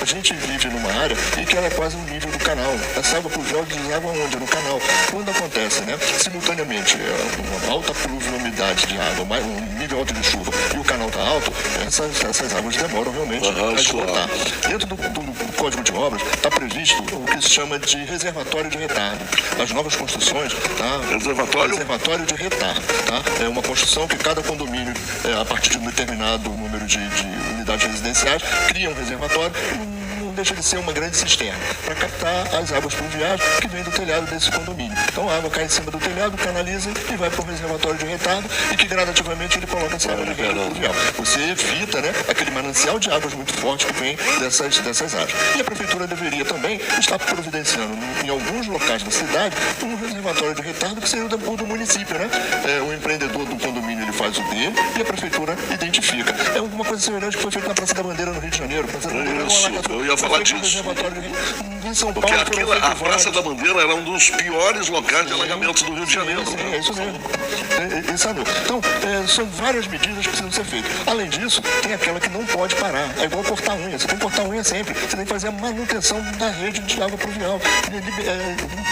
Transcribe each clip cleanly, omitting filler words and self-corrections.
A gente vive numa área em que ela é quase no nível do canal. Essa água pluvial deságua onde? No canal. Quando acontece, né, simultaneamente, uma alta pluviosidade de água, um nível alto de chuva e o canal está alto, essas águas demoram realmente a esgotar. Dentro do Código de Obras está previsto o que se chama de reservatório de retardo. As novas construções, tá? Reservatório de retardo, tá? É uma construção que cada condomínio, a partir de um determinado número de unidades residenciais, cria um reservatório. Não deixa de ser uma grande cisterna para captar as águas pluviais que vêm do telhado desse condomínio. Então a água cai em cima do telhado, canaliza e vai para o reservatório de retardo e que gradativamente ele coloca essa água na rede pluvial. Você evita, né, aquele manancial de águas muito forte que vem dessas áreas. E a prefeitura deveria também estar providenciando em alguns locais da cidade um reservatório de retardo que seria o do município, né? O empreendedor do condomínio ele faz o dele e a prefeitura identifica. É alguma coisa semelhante que foi feita na Praça da Bandeira no Rio de Janeiro. Eu ia falar disso. Em São Porque Paulo, a Praça da Bandeira era um dos piores locais de alagamentos do Rio de Janeiro. Sim, é isso mesmo. Então, são várias medidas que precisam ser feitas. Além disso, tem aquela que não pode parar. É igual cortar unha. Você tem que cortar unha sempre. Você tem que fazer a manutenção da rede de água pluvial.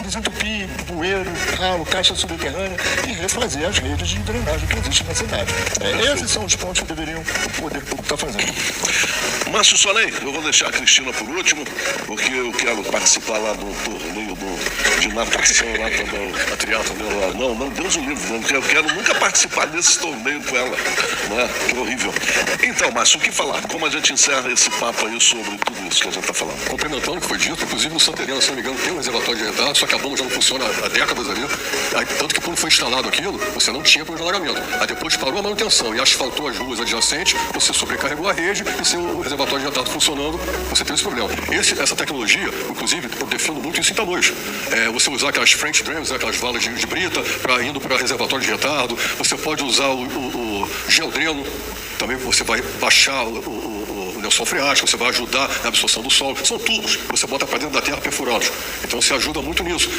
Desentupir, bueiro, ralo, caixa subterrânea e refazer as redes de drenagem que existem na cidade. Esses são os pontos que deveriam o poder público estar fazendo. Márcio Soleil, eu vou deixar a Cristina por último, porque eu quero participar lá do torneio de natação lá também. A triatlo dela. Não, Deus o livre. Eu quero nunca participar desse torneio com ela. Né? Que horrível. Então, Márcio, o que falar? Como a gente encerra esse papo aí sobre tudo isso que a gente está falando? Complementando o que foi dito, inclusive no Santa Helena, se não me engano, tem um reservatório de retardo, só que a bomba já não funciona há décadas ali. Aí, tanto que quando foi instalado aquilo, você não tinha problema de alagamento. Aí depois parou a manutenção e asfaltou as ruas adjacentes, você sobrecarregou a rede e sem o reservatório de retardo funcionando, você teve esse problema. Essa tecnologia, inclusive, eu defendo muito isso em Tamoios. Você usar aquelas French drains, aquelas valas de brita, indo para reservatório de retardo. Você pode usar o geodreno, também você vai baixar o lençol freático, você vai ajudar na absorção do solo. São tubos que você bota para dentro da terra perfurados. Então você ajuda muito nisso.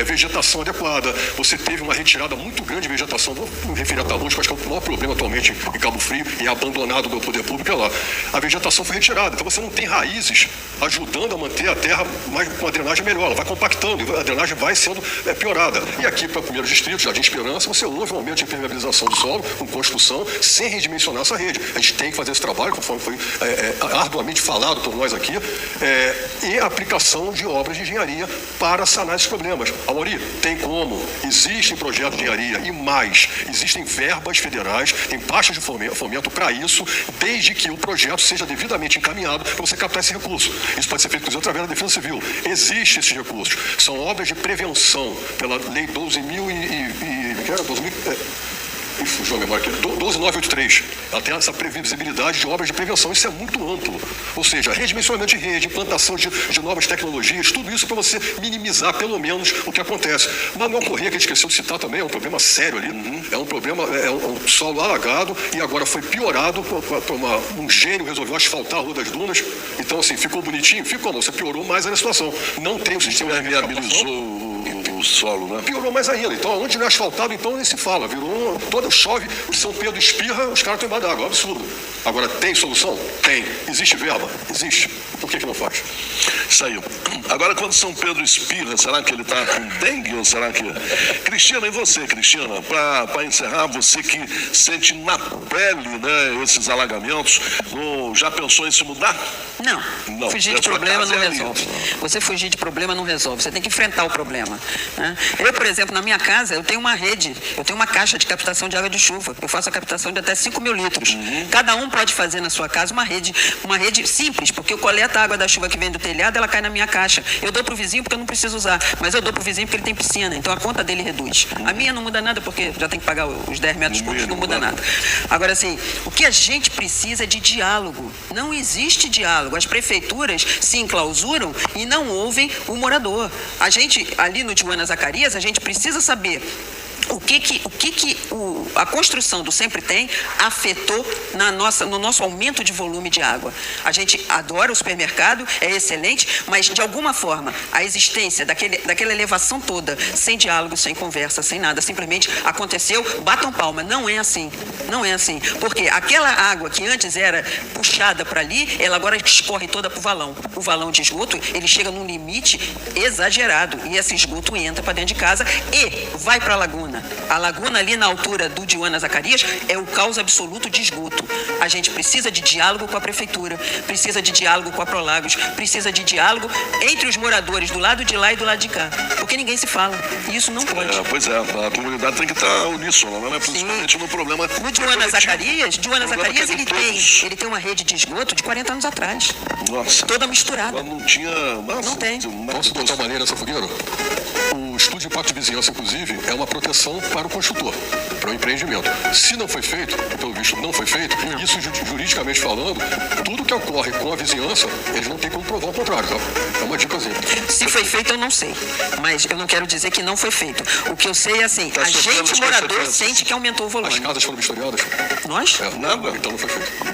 Vegetação adequada. Você teve uma retirada muito grande de vegetação. Vou me referir a Tamoios, mas que é o maior problema atualmente em Cabo Frio e é abandonado do poder público é lá. A vegetação foi retirada. Então você não tem raízes ajudando a manter a terra mais, com a drenagem melhor. Ela vai compactando e a drenagem vai sendo piorada. E aqui para o primeiro distrito, Jardim Esperança, você houve um aumento de impermeabilização do solo com construção sem redimensionar essa rede. A gente tem que fazer esse trabalho, conforme foi arduamente falado por nós aqui, e a aplicação de obras de engenharia para sanar esses problemas. Amaury, tem como, existem projetos de engenharia e mais, existem verbas federais, tem pastas de fomento para isso, desde que o projeto seja devidamente encaminhado para você captar esse recurso. Isso pode ser feito, inclusive, através da Defesa Civil. Existem esses recursos. São obras de prevenção pela Lei 12.983. Ela tem essa previsibilidade de obras de prevenção. Isso é muito amplo. Ou seja, redimensionamento de rede, implantação de novas tecnologias, tudo isso para você minimizar, pelo menos, o que acontece. Manuel Corrêa, que a gente esqueceu de citar também, é um problema sério ali. É um problema, é um solo alagado e agora foi piorado por um gênio resolveu asfaltar a Rua das Dunas. Então, assim, ficou bonitinho? Ficou, não. Você piorou mais a situação. Não tem o sistema de viabilizou o solo, né? Piorou mais ainda. Então, onde não é asfaltado, então nem se fala. Virou todo chove, o São Pedro espirra, os caras estão embaixo d'água. Absurdo. Agora, tem solução? Tem. Existe verba? Existe. Por que não faz? Isso aí. Agora, quando São Pedro espirra, será que ele está com dengue ou será que... Cristina, e você, Cristina? Para encerrar, você que sente na pele, né, esses alagamentos, já pensou em se mudar? Não. Fugir de problema não resolve. Você fugir de problema não resolve. Você tem que enfrentar o problema. Né? Eu, por exemplo, na minha casa, eu tenho uma rede, eu tenho uma caixa de captação de água de chuva. Eu faço a captação de até 5.000 litros. Cada um pode fazer na sua casa uma rede simples, porque eu coleto a água da chuva que vem do telhado, ela cai na minha caixa. Eu dou para o vizinho porque eu não preciso usar, mas eu dou para o vizinho porque ele tem piscina, então a conta dele reduz. A minha não muda nada porque já tem que pagar os 10 metros cúbicos, não muda nada. Agora, assim, o que a gente precisa é de diálogo. Não existe diálogo. As prefeituras se enclausuram e não ouvem o morador. A gente, ali no Tijuana Zacarias, a gente precisa saber a construção do Sempre Tem afetou no nosso aumento de volume de água. A gente adora o supermercado, é excelente, mas de alguma forma a existência daquela elevação toda, sem diálogo, sem conversa, sem nada, simplesmente aconteceu, batam palma. Não é assim. Não é assim. Porque aquela água que antes era puxada para ali, ela agora escorre toda para o valão. O valão de esgoto, ele chega num limite exagerado e esse esgoto entra para dentro de casa e vai para a laguna. A laguna ali na altura do Joana Zacarias é o caos absoluto de esgoto. A gente precisa de diálogo com a prefeitura, precisa de diálogo com a Prolagos, precisa de diálogo entre os moradores do lado de lá e do lado de cá. Porque ninguém se fala. E isso não pode. Pois é, a comunidade tem que estar uníssona, né? Principalmente no problema. No Joana Zacarias, ele tem uma rede de esgoto de 40 anos atrás. Nossa. Toda misturada. Não tinha. Nossa, não tem. Posso botar uma maneira, Fogueiro? O estudo de impacto de vizinhança, inclusive, é uma proteção para o construtor, para o empreendimento. Se não foi feito, pelo visto não foi feito, isso juridicamente falando, tudo que ocorre com a vizinhança, eles não têm como provar o contrário, tá? É uma dicasinha. Se foi feito, eu não sei. Mas eu não quero dizer que não foi feito. O que eu sei é assim, a gente, morador, sente que aumentou o volume. As casas foram vistoriadas? Nós? Nada. Então não foi feito.